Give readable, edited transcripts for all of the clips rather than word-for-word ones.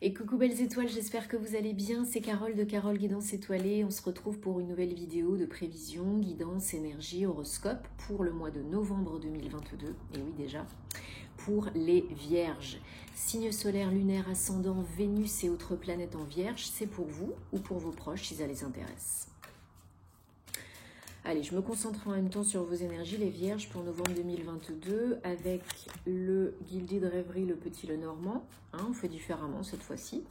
Et coucou belles étoiles, j'espère que vous allez bien. C'est Carole de Carole Guidance Étoilée. On se retrouve pour une nouvelle vidéo de prévision, guidance, énergie, horoscope pour le mois de novembre 2022. Et oui déjà, pour les Vierges. Signe solaire, lunaire, ascendant, Vénus et autres planètes en Vierge, c'est pour vous ou pour vos proches si ça les intéresse. Allez, je me concentre en même temps sur vos énergies, les Vierges, pour novembre 2022, avec le Guildé de Rêverie, le Petit Lenormand. On fait différemment cette fois-ci.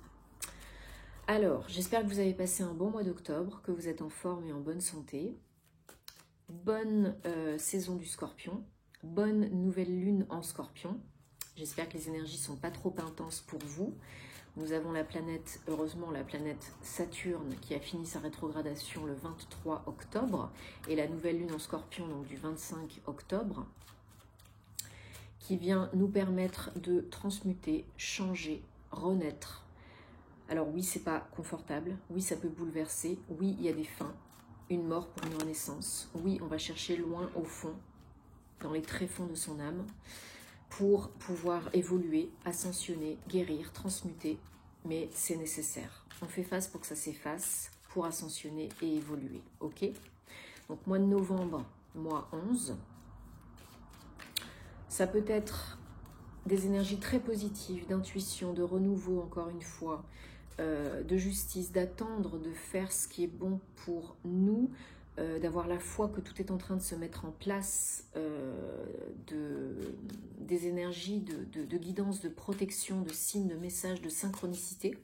Alors, j'espère que vous avez passé un bon mois d'octobre, que vous êtes en forme et en bonne santé. Bonne saison du Scorpion, bonne nouvelle lune en Scorpion. J'espère que les énergies ne sont pas trop intenses pour vous. Nous avons la planète, heureusement la planète Saturne qui a fini sa rétrogradation le 23 octobre et la nouvelle lune en Scorpion donc du 25 octobre qui vient nous permettre de transmuter, changer, renaître. Alors oui, c'est pas confortable, oui ça peut bouleverser, oui il y a des fins, une mort pour une renaissance, oui on va chercher loin au fond, dans les tréfonds de son âme, pour pouvoir évoluer, ascensionner, guérir, transmuter, mais c'est nécessaire. On fait face pour que ça s'efface, pour ascensionner et évoluer, ok? Donc mois de novembre, mois 11, ça peut être des énergies très positives, d'intuition, de renouveau encore une fois, de justice, d'attendre, de faire ce qui est bon pour nous, d'avoir la foi que tout est en train de se mettre en place, des énergies de guidance, de protection, de signes, de messages, de synchronicité.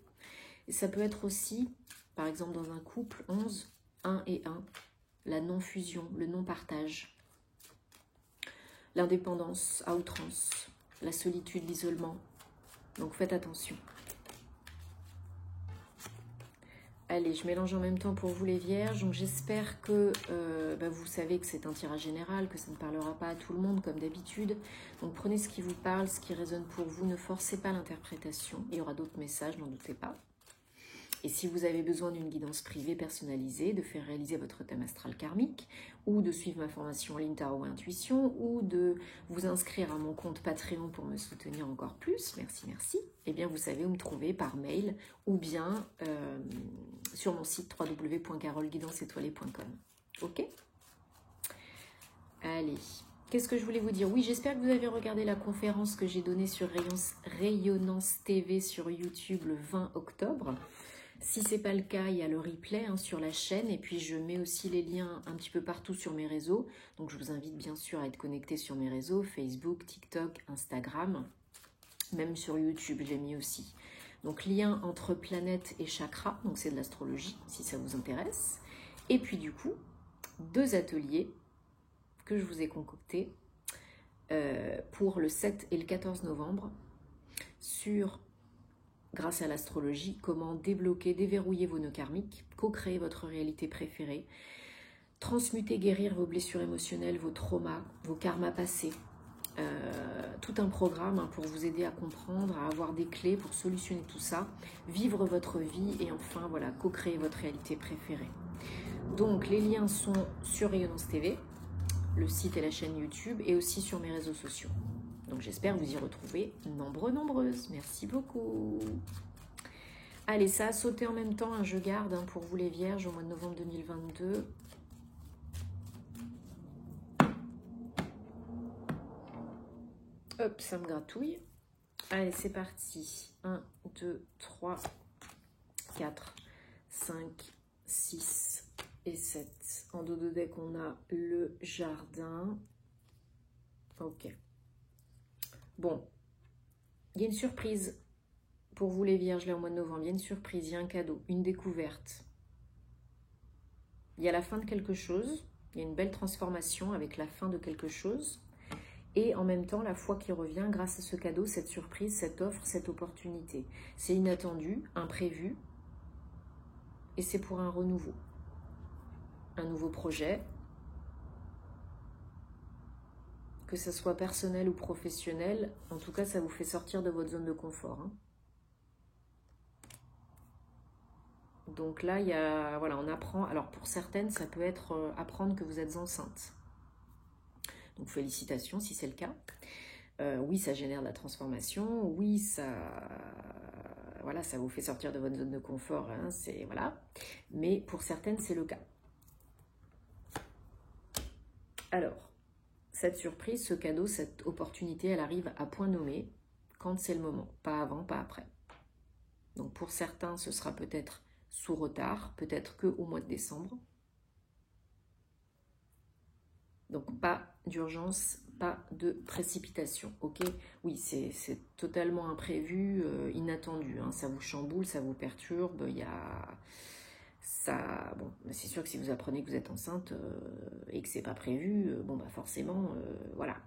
Et ça peut être aussi, par exemple dans un couple, 11, 1 et 1, la non-fusion, le non-partage, l'indépendance à outrance, la solitude, l'isolement. Donc faites attention. Allez, je mélange en même temps pour vous les Vierges. Donc j'espère que vous savez que c'est un tirage général, que ça ne parlera pas à tout le monde comme d'habitude. Donc prenez ce qui vous parle, ce qui résonne pour vous. Ne forcez pas l'interprétation. Il y aura d'autres messages, n'en doutez pas. Et si vous avez besoin d'une guidance privée personnalisée, de faire réaliser votre thème astral karmique, ou de suivre ma formation en ligne Tarot Intuition, ou de vous inscrire à mon compte Patreon pour me soutenir encore plus, merci, merci, eh bien vous savez où me trouver par mail, ou bien sur mon site www.caroleguidanceétoilée.com. Ok? Allez, qu'est-ce que je voulais vous dire? Oui, j'espère que vous avez regardé la conférence que j'ai donnée sur Rayonnance TV sur YouTube le 20 octobre. Si ce n'est pas le cas, il y a le replay sur la chaîne et puis je mets aussi les liens un petit peu partout sur mes réseaux. Donc je vous invite bien sûr à être connecté sur mes réseaux, Facebook, TikTok, Instagram, même sur YouTube j'ai mis aussi. Donc lien entre planète et chakra, donc c'est de l'astrologie si ça vous intéresse. Et puis du coup, 2 ateliers que je vous ai concoctés pour le 7 et le 14 novembre sur... grâce à l'astrologie, comment débloquer, déverrouiller vos nœuds karmiques, co-créer votre réalité préférée, transmuter, guérir vos blessures émotionnelles, vos traumas, vos karmas passés. Tout un programme pour vous aider à comprendre, à avoir des clés pour solutionner tout ça, vivre votre vie et enfin voilà, co-créer votre réalité préférée. Donc les liens sont sur Rayonnance TV, le site et la chaîne YouTube et aussi sur mes réseaux sociaux. Donc j'espère vous y retrouver nombreuses. Merci beaucoup. Allez, ça a sauté en même temps. Je garde pour vous les Vierges au mois de novembre 2022. Hop, ça me gratouille. Allez, c'est parti. 1, 2, 3, 4, 5, 6 et 7. En dos de deck, on a le jardin. Ok. Bon, il y a une surprise pour vous les Vierges là au mois de novembre. Il y a une surprise, il y a un cadeau, une découverte. Il y a la fin de quelque chose, il y a une belle transformation avec la fin de quelque chose. Et en même temps, la foi qui revient grâce à ce cadeau, cette surprise, cette offre, cette opportunité. C'est inattendu, imprévu. Et c'est pour un renouveau. Un nouveau projet. Que ce soit personnel ou professionnel, en tout cas, ça vous fait sortir de votre zone de confort. Donc là, il y a, voilà, on apprend. Alors pour certaines, ça peut être apprendre que vous êtes enceinte. Donc félicitations si c'est le cas. Oui, ça génère de la transformation. Oui, ça voilà, ça vous fait sortir de votre zone de confort, hein, c'est voilà. Mais pour certaines, c'est le cas. Alors, cette surprise, ce cadeau, cette opportunité, elle arrive à point nommé quand c'est le moment, pas avant, pas après. Donc pour certains, ce sera peut-être sous retard, peut-être qu'au mois de décembre. Donc pas d'urgence, pas de précipitation, ok? Oui, c'est totalement imprévu, inattendu, hein, ça vous chamboule, ça vous perturbe, il y a... Ça, bon, c'est sûr que si vous apprenez que vous êtes enceinte et que c'est pas prévu, bon bah forcément, voilà,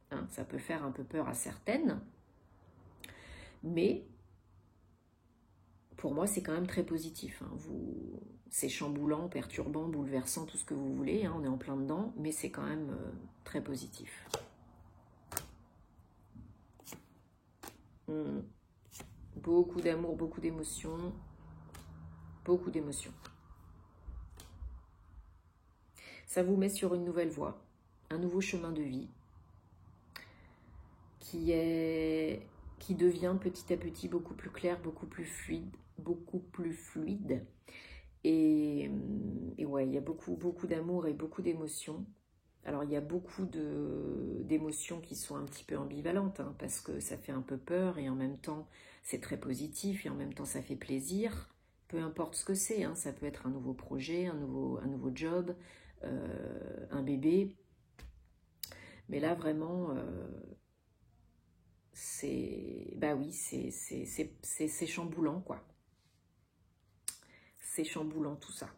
hein, ça peut faire un peu peur à certaines, mais pour moi c'est quand même très positif. Hein, c'est chamboulant, perturbant, bouleversant, tout ce que vous voulez, hein, on est en plein dedans, mais c'est quand même très positif. Beaucoup d'amour, beaucoup d'émotions, beaucoup d'émotions. Ça vous met sur une nouvelle voie, un nouveau chemin de vie qui devient petit à petit beaucoup plus clair, beaucoup plus fluide. Et ouais, il y a beaucoup d'amour et beaucoup d'émotions. Alors il y a beaucoup d'émotions qui sont un petit peu ambivalentes, hein, parce que ça fait un peu peur et en même temps c'est très positif et en même temps ça fait plaisir. Peu importe ce que c'est, hein, ça peut être un nouveau projet, un nouveau job, un bébé. Mais là vraiment, bah oui, c'est chamboulant quoi. C'est chamboulant tout ça.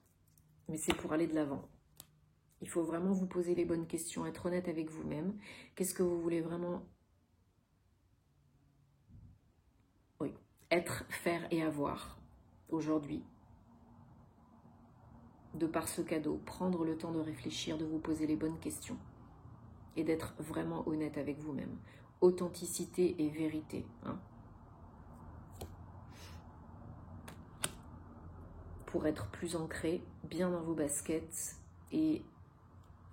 Mais c'est pour aller de l'avant. Il faut vraiment vous poser les bonnes questions, être honnête avec vous-même. Qu'est-ce que vous voulez vraiment? Oui, être, faire et avoir aujourd'hui. De par ce cadeau, prendre le temps de réfléchir, de vous poser les bonnes questions et d'être vraiment honnête avec vous-même. Authenticité et vérité. Hein, pour être plus ancré, bien dans vos baskets et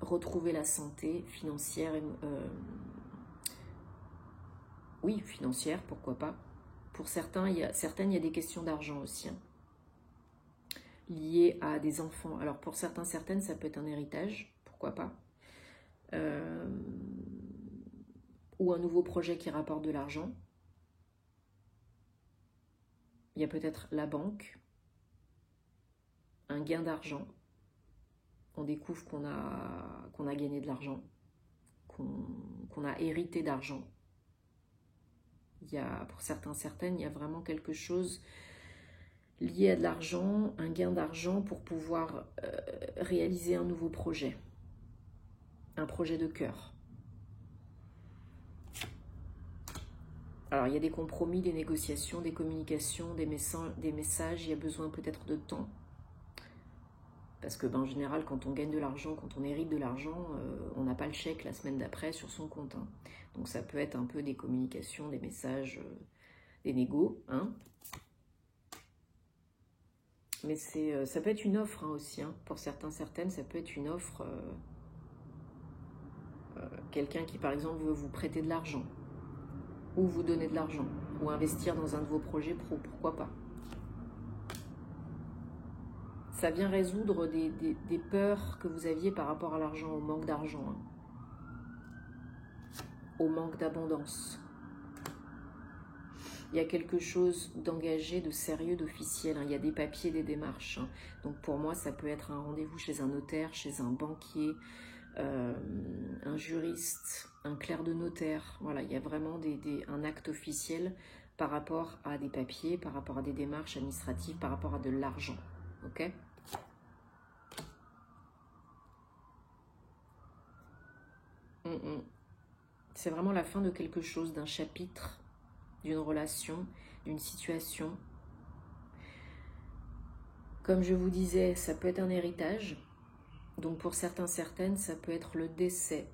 retrouver la santé financière et oui, financière, pourquoi pas. Pour certains, il y a des questions d'argent aussi, hein, liées à des enfants. Alors pour certaines, ça peut être un héritage, pourquoi pas. Ou un nouveau projet qui rapporte de l'argent. Il y a peut-être la banque, un gain d'argent. On découvre qu'on a gagné de l'argent, qu'on a hérité d'argent. Il y a, pour certaines, il y a vraiment quelque chose lié à de l'argent, un gain d'argent pour pouvoir réaliser un nouveau projet, un projet de cœur. Alors, il y a des compromis, des négociations, des communications, des messages, il y a besoin peut-être de temps. Parce que, en général, quand on gagne de l'argent, quand on hérite de l'argent, on n'a pas le chèque la semaine d'après sur son compte. Hein. Donc, ça peut être un peu des communications, des messages, des négos. Hein. Mais ça peut être une offre hein, aussi. Hein. Pour certaines, ça peut être une offre. Quelqu'un qui, par exemple, veut vous prêter de l'argent. Ou vous donner de l'argent. Ou investir dans un de vos projets pro. Pourquoi pas. Ça vient résoudre des peurs que vous aviez par rapport à l'argent, au manque d'argent, hein. Au manque d'abondance. Il y a quelque chose d'engagé, de sérieux, d'officiel. Hein. Il y a des papiers, des démarches. Hein. Donc pour moi, ça peut être un rendez-vous chez un notaire, chez un banquier, un juriste, un clerc de notaire. Voilà, il y a vraiment un acte officiel par rapport à des papiers, par rapport à des démarches administratives, par rapport à de l'argent. Ok ? C'est vraiment la fin de quelque chose, d'un chapitre, d'une relation, d'une situation. Comme je vous disais, ça peut être un héritage. Donc pour certaines, ça peut être le décès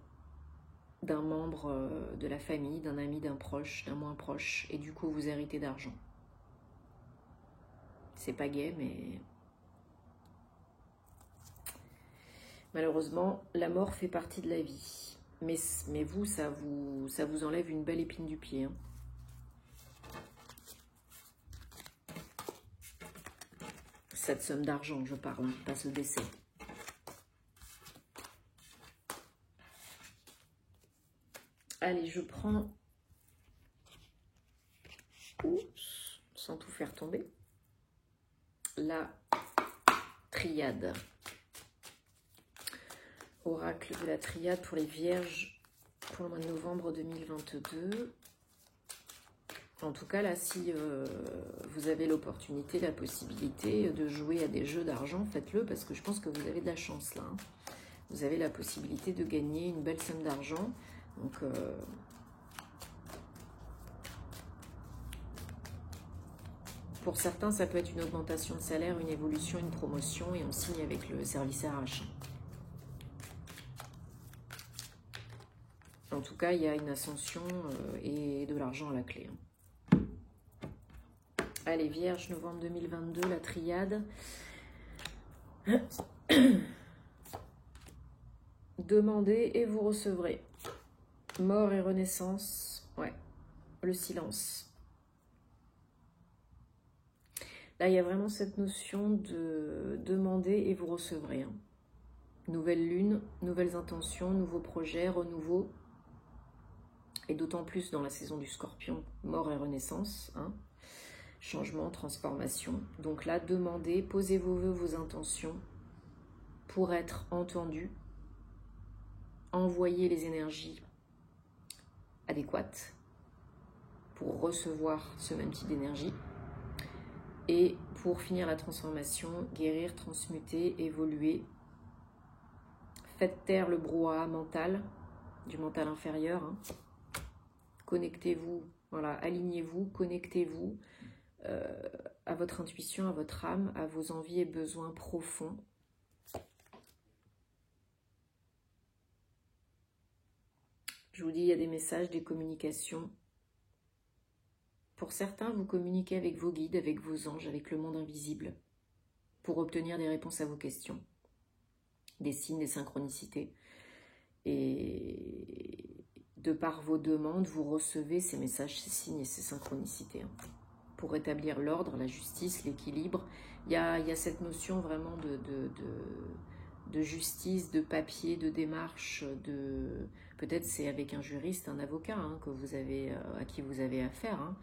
d'un membre de la famille, d'un ami, d'un proche, d'un moins proche. Et du coup, vous héritez d'argent. C'est pas gai, mais... Malheureusement, la mort fait partie de la vie. Mais vous, ça vous enlève une belle épine du pied. Hein. Cette somme d'argent, je parle, pas ce décès. Allez, je prends... Oups, sans tout faire tomber. La triade. Oracle de la triade pour les vierges pour le mois de novembre 2022. En tout cas, là, si vous avez l'opportunité, la possibilité de jouer à des jeux d'argent, faites-le parce que je pense que vous avez de la chance là. Hein. Vous avez la possibilité de gagner une belle somme d'argent. Donc, pour certains, ça peut être une augmentation de salaire, une évolution, une promotion et on signe avec le service RH. En tout cas, il y a une ascension et de l'argent à la clé. Allez, Vierge, novembre 2022, la triade. Demandez et vous recevrez. Mort et renaissance. Ouais, le silence. Là, il y a vraiment cette notion de demander et vous recevrez. Hein. Nouvelle lune, nouvelles intentions, nouveaux projets, renouveau. Et d'autant plus dans la saison du Scorpion, mort et renaissance. Hein. Changement, transformation. Donc là, demandez, posez vos vœux, vos intentions pour être entendu. Envoyez les énergies adéquates pour recevoir ce même type d'énergie. Et pour finir la transformation, guérir, transmuter, évoluer. Faites taire le brouhaha mental, du mental inférieur. Hein. Connectez-vous, voilà, alignez-vous, connectez-vous à votre intuition, à votre âme, à vos envies et besoins profonds. Je vous dis, il y a des messages, des communications. Pour certains, vous communiquez avec vos guides, avec vos anges, avec le monde invisible, pour obtenir des réponses à vos questions, des signes, des synchronicités. Et de par vos demandes, vous recevez ces messages, ces signes et ces synchronicités. Hein. Pour rétablir l'ordre, la justice, l'équilibre, il y a cette notion vraiment de justice, de papier, de démarche, de... Peut-être c'est avec un juriste, un avocat hein, que vous avez, à qui vous avez affaire, hein,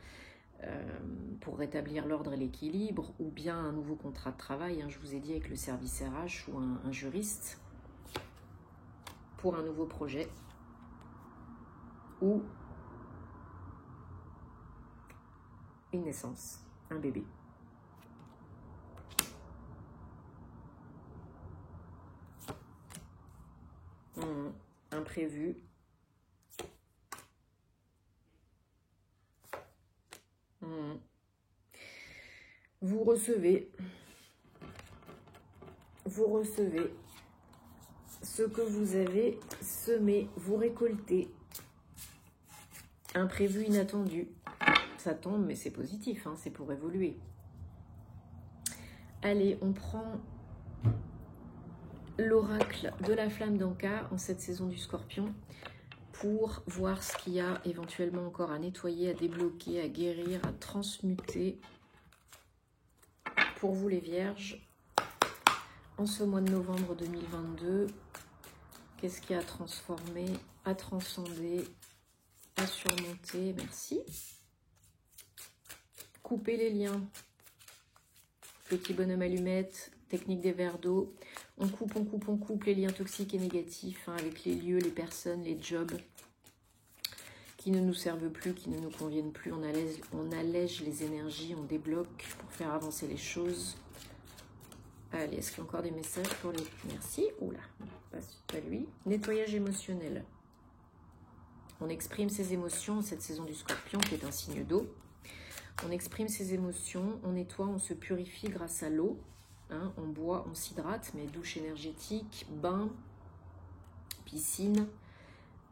pour rétablir l'ordre et l'équilibre, ou bien un nouveau contrat de travail, hein, je vous ai dit avec le service RH ou un juriste, pour un nouveau projet, ou une naissance, un bébé. Imprévu. Vous recevez ce que vous avez semé, vous récoltez. Imprévu, inattendu. Ça tombe, mais c'est positif, hein, c'est pour évoluer. Allez, on prend l'oracle de la flamme d'Anka en cette saison du Scorpion pour voir ce qu'il y a éventuellement encore à nettoyer, à débloquer, à guérir, à transmuter. Pour vous les Vierges, en ce mois de novembre 2022, qu'est-ce qu'il y a à transformer, à transcender, à surmonter? Merci. Couper les liens. Petit bonhomme allumette, technique des verres d'eau. On coupe les liens toxiques et négatifs hein, avec les lieux, les personnes, les jobs qui ne nous servent plus, qui ne nous conviennent plus. On allège les énergies, on débloque pour faire avancer les choses. Allez, est-ce qu'il y a encore des messages pour les... Merci. Oula, pas lui. Nettoyage émotionnel. On exprime ses émotions cette saison du Scorpion qui est un signe d'eau. On exprime ses émotions, on nettoie, on se purifie grâce à l'eau. Hein, on boit, on s'hydrate, mais douche énergétique, bain, piscine.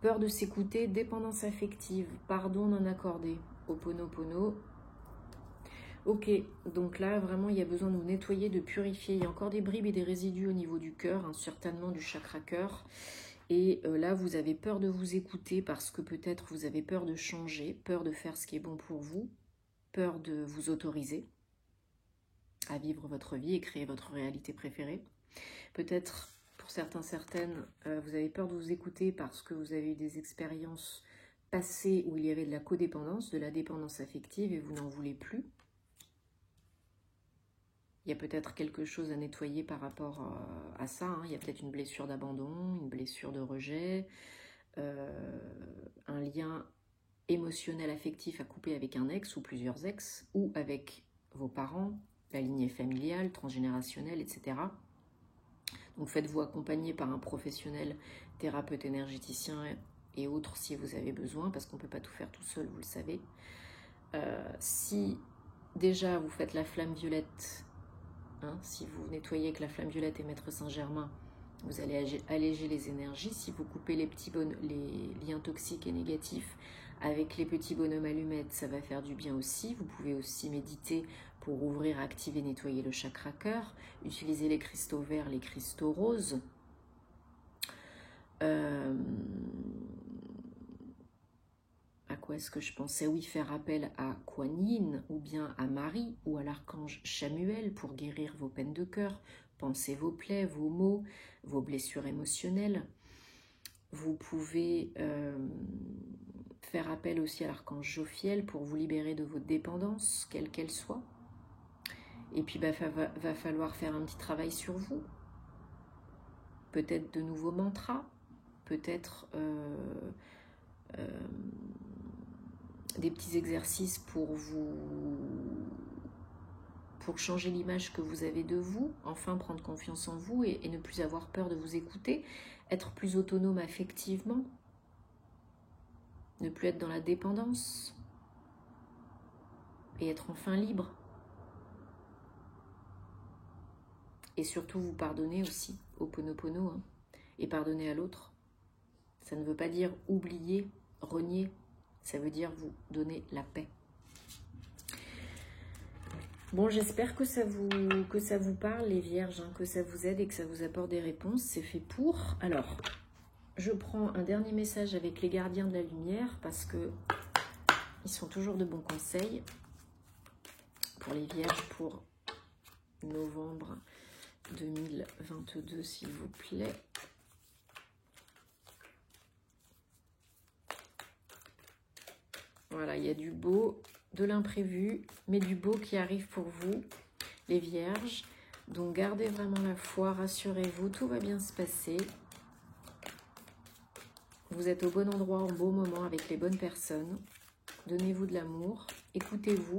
Peur de s'écouter, dépendance affective, pardon non accordé, Ho'oponopono. Ok, donc là, vraiment, il y a besoin de nous nettoyer, de purifier. Il y a encore des bribes et des résidus au niveau du cœur, hein, certainement du chakra cœur. Et là, vous avez peur de vous écouter parce que peut-être vous avez peur de changer, peur de faire ce qui est bon pour vous, peur de vous autoriser à vivre votre vie et créer votre réalité préférée. Peut-être, pour certains, certaines, vous avez peur de vous écouter parce que vous avez eu des expériences passées où il y avait de la codépendance, de la dépendance affective et vous n'en voulez plus. Il y a peut-être quelque chose à nettoyer par rapport à ça. Hein. Il y a peut-être une blessure d'abandon, une blessure de rejet, un lien émotionnel affectif à couper avec un ex ou plusieurs ex, ou avec vos parents, la lignée familiale, transgénérationnelle, etc. Donc faites-vous accompagner par un professionnel, thérapeute énergéticien et autres si vous avez besoin, parce qu'on ne peut pas tout faire tout seul, vous le savez. Si déjà vous faites la flamme violette, hein, si vous nettoyez avec la flamme violette et Maître Saint-Germain, vous allez alléger les énergies. Si vous coupez les liens toxiques et négatifs avec les petits bonhommes allumettes, ça va faire du bien aussi. Vous pouvez aussi méditer pour ouvrir, activer, nettoyer le chakra cœur. Utilisez les cristaux verts, les cristaux roses. À quoi est-ce que je pensais? Oui, faire appel à Kuan Yin ou bien à Marie ou à l'archange Chamuel pour guérir vos peines de cœur, penser vos plaies, vos maux, vos blessures émotionnelles. Vous pouvez faire appel aussi à l'archange Jophiel pour vous libérer de votre dépendance, quelle qu'elle soit. Et puis va falloir faire un petit travail sur vous. Peut-être de nouveaux mantras, peut-être des petits exercices pour changer l'image que vous avez de vous, enfin prendre confiance en vous et ne plus avoir peur de vous écouter, être plus autonome affectivement, ne plus être dans la dépendance et être enfin libre. Et surtout vous pardonner aussi, Ho'oponopono, hein, et pardonner à l'autre. Ça ne veut pas dire oublier, renier, ça veut dire vous donner la paix. Bon, j'espère que ça vous parle, les vierges, hein, que ça vous aide et que ça vous apporte des réponses. C'est fait pour. Alors, je prends un dernier message avec les gardiens de la lumière parce que ils sont toujours de bons conseils pour les vierges pour novembre 2022, s'il vous plaît. Voilà, il y a du beau, de l'imprévu, mais du beau qui arrive pour vous, les vierges. Donc gardez vraiment la foi, rassurez-vous, tout va bien se passer. Vous êtes au bon endroit, au bon moment, avec les bonnes personnes. Donnez-vous de l'amour, écoutez-vous.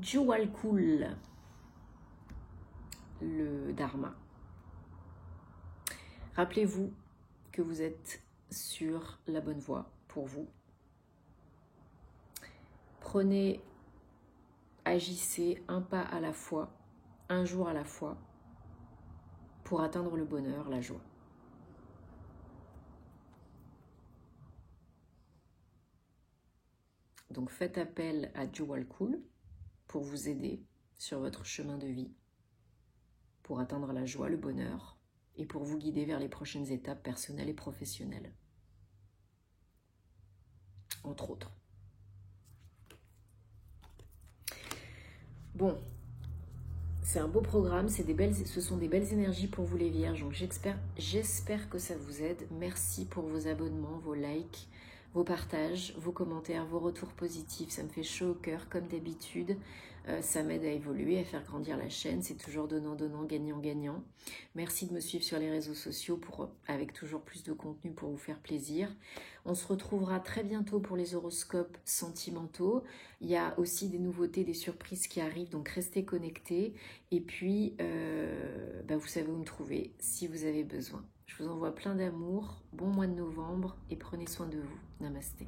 Jualkul, le Dharma. Rappelez-vous que vous êtes sur la bonne voie pour vous. Prenez, agissez un pas à la fois, un jour à la fois, pour atteindre le bonheur, la joie. Donc faites appel à Jualkul pour vous aider sur votre chemin de vie, pour atteindre la joie, le bonheur, et pour vous guider vers les prochaines étapes personnelles et professionnelles. Entre autres. Bon, c'est un beau programme, ce sont des belles énergies pour vous les vierges, donc j'espère que ça vous aide. Merci pour vos abonnements, vos likes, vos partages, vos commentaires, vos retours positifs, ça me fait chaud au cœur comme d'habitude. Ça m'aide à évoluer, à faire grandir la chaîne, c'est toujours donnant-donnant, gagnant-gagnant. Merci de me suivre sur les réseaux sociaux avec toujours plus de contenu pour vous faire plaisir. On se retrouvera très bientôt pour les horoscopes sentimentaux. Il y a aussi des nouveautés, des surprises qui arrivent, donc restez connectés. Et puis, vous savez où me trouver si vous avez besoin. Je vous envoie plein d'amour, bon mois de novembre et prenez soin de vous. Namasté.